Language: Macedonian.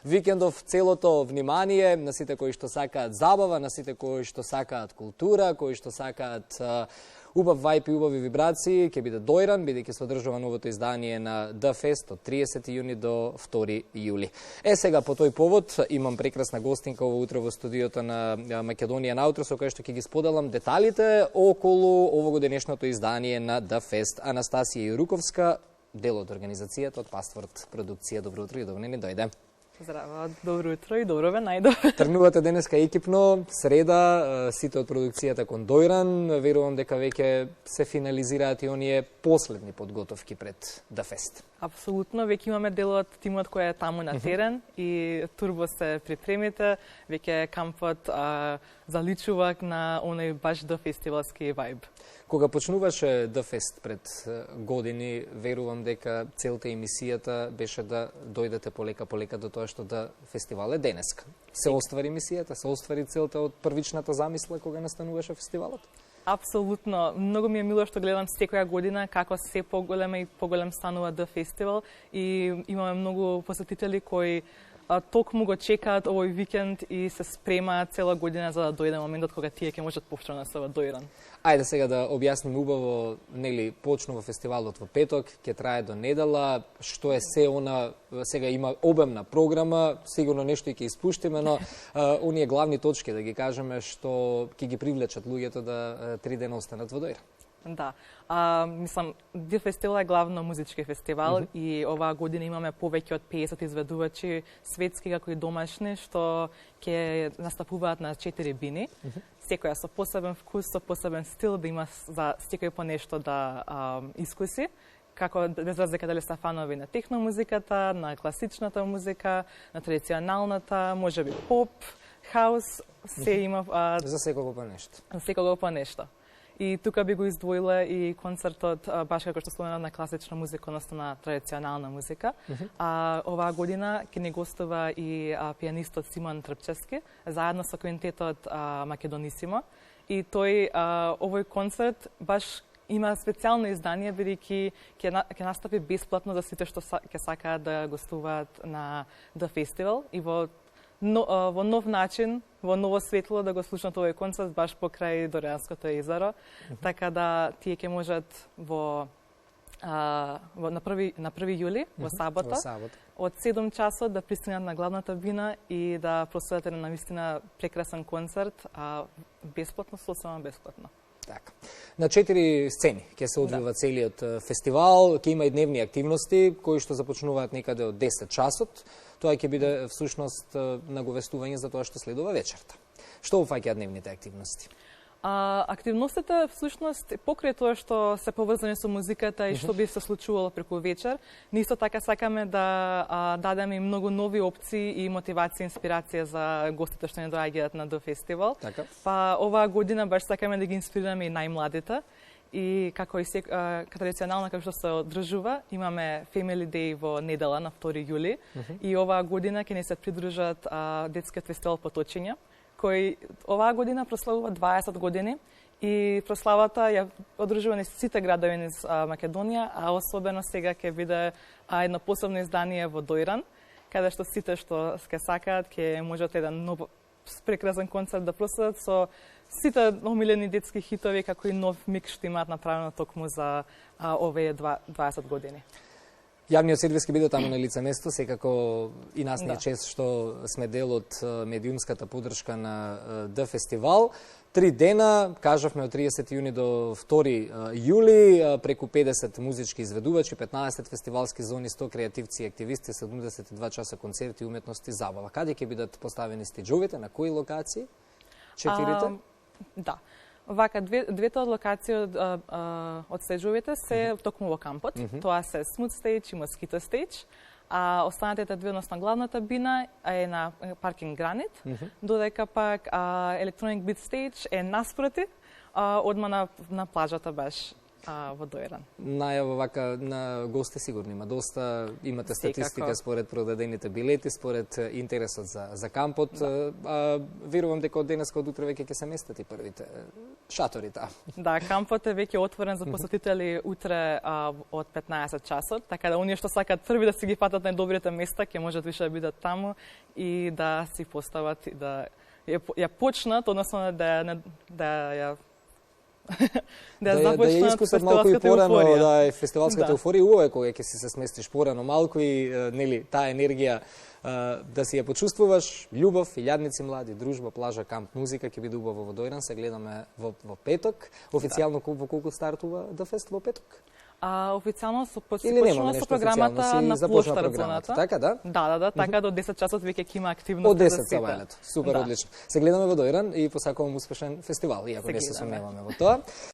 Викендов целото внимание на сите кои што сакаат забава, на сите кои што сакаат култура, кои што сакаат убав вајп и убави вибрации, ќе биде дојран, бидејќи се одржува новото издание на The Fest од 30 јуни до 2 јули. Сега по тој повод имам прекрасна гостинка ово утро во студиото на Македонија Наутро, со која што ќе ги споделам деталите околу овогодишното издание на The Fest. Анастасија Јуруковска, дел од организацијата од Паствард продукција. Добро утро и добро ни дојде. Здраво, добро утро и добро ве најдов. Тргнувате денеска екипно, среда, сите од продукцијата кон дојран. Верувам дека веќе се финализираат и оние последни подготовки пред The Fest. Апсолутно, веќе имаме дел од тимот кој е таму на терен и турбо се припремите. Веќе кампот заличува на оној баш до фестивалски вајб. Кога почнуваше The Fest пред години, верувам дека целта и мисијата беше да дојдете полека до тоа што да фестивал е денеска. Се оствари мисијата, се оствари целта од првичната замисла кога настануваше фестивалот? Апсолутно. Многу ми е мило што гледам секоја година како се поголема и поголем станува The Festival и имаме многу посетители кои токму го чекаат овој викенд и се спремаат цела година за да дојде моментот кога тие ќе можат повторно да се дојран. Ајде сега да објасним убаво, нели, почнува фестивалот во петок, ќе трае до недела, што е се она, сега има обемна програма, сигурно нешто и ќе испуштиме, но оние главни точки да ги кажеме што ќе ги привлечат луѓето да 3 дена останат во дојран. Да. Мислам, The Festival е главно музички фестивал и оваа година имаме повеќе од 50 изведувачи светски како и домашни што ќе настапуваат на 4 бини. Секоја со посебен вкус, со посебен стил, да има за секој по нешто да искуси. Како без разлика дали се фанови на техномузиката, на класичната музика, на традиционалната, можеби поп, хаус, се има за секого по нешто. За секого по нешто. И тука би го издвоила и концертот, баш како што спомена, на класична музика, односно на традиционална музика. Оваа година ќе ни гостува и пианистот Симон Трпчевски, заедно со квинтетот Македонисимо. И тој, овој концерт, баш има специјално издание, бидејќи ќе настапи бесплатно за сите што ќе сакаат да гостуваат на The Festival и во нов начин, во ново светло да го слушнат овој концерт баш покрај Дореанското езеро, така да тие ќе можат на 1 јули во сабота од 7 часот да пристигнат на главната бина и да проследат на навистина прекрасен концерт, бесплатно, сосема бесплатно. Така. На 4 сцени ќе се одвива целиот фестивал, ќе има и дневни активности кои што започнуваат некаде од 10 часот. Тоа ќе биде всушност наговестување за тоа што следува вечерта. Што опфаќаат дневните активности? Активностите всушност покрај тоа што се поврзани со музиката и што би се случувало преку вечер, ние исто така сакаме да дадеме многу нови опции и мотивација, инспирација за гостите што не доаѓаат на The Festival. Така. Па оваа година баш сакаме да ги инспирираме и најмладите. И како и традиционално како што се одржува, имаме Family Day во недела на 2 јули и оваа година ќе ни се придружат детскиот фестивал Поточиња, кој оваа година прославува 20 години и прославата ја одржува на сите градови низ Македонија, а особено сега ќе биде едно посебно издание во Дојран, каде што сите што ќе сакаат ќе можат еден нов прекрасен концерт да проследат со сите омилени детски хитови, како и нов микс што имаат направено токму за овие 20 години. Јавниот сервис ќе биде таму на лице место, секако и нас ни е чест што сме дел од медиумската поддршка на The Festival. 3 дена, кажавме од 30 јуни до 2 јули, преку 50 музички изведувачи, 15 фестивалски зони, 100 креативци и активисти, 72 часа концерти, уметности, забава. Каде ќе бидат поставени стиџовите, на кои локации? 4-те? Да. Вака, двете од локации од стејџовите се токму во кампот. Тоа се Smooth Stage и Mosquito Stage. А останатите две, односно главната бина е на паркинг Гранит, додека пак Electronic Beat Stage е наспроти, одма на плажата баш. во Дојран. Најава вака на гости сигурно има доста, имате статистика Секако. според продадените билети, според интересот за кампот. Верувам дека од денеска од утре веќе ќе се местат и првите шатори таа. Да, кампот е веќе отворен за посетители утре од 15 часот, така да оние што сакаат први да си ги фатат најдобрите места, ќе можат више да бидат таму и да си постават и да ја почнат, односно да ја да ја искусат малку и порано, да, фестивалската еуфорија. Убаво е кога ќе си се сместиш порано малку и нели таа енергија да си ја почувствуваш, љубов, илјадници млади, дружба, плажа, камп, музика ќе биде убаво во Дојран. Се гледаме во петок. Официјално во колку стартува ДФест во петок? Официјално почнува со програмата на плошта рационата. Така, да? Да, така до 10 часот веќе ќе има активност. Од 10 сабајлето. Супер, одлично. Се гледаме во Дојран и посакувам успешен фестивал, иако не се сомневаме во тоа.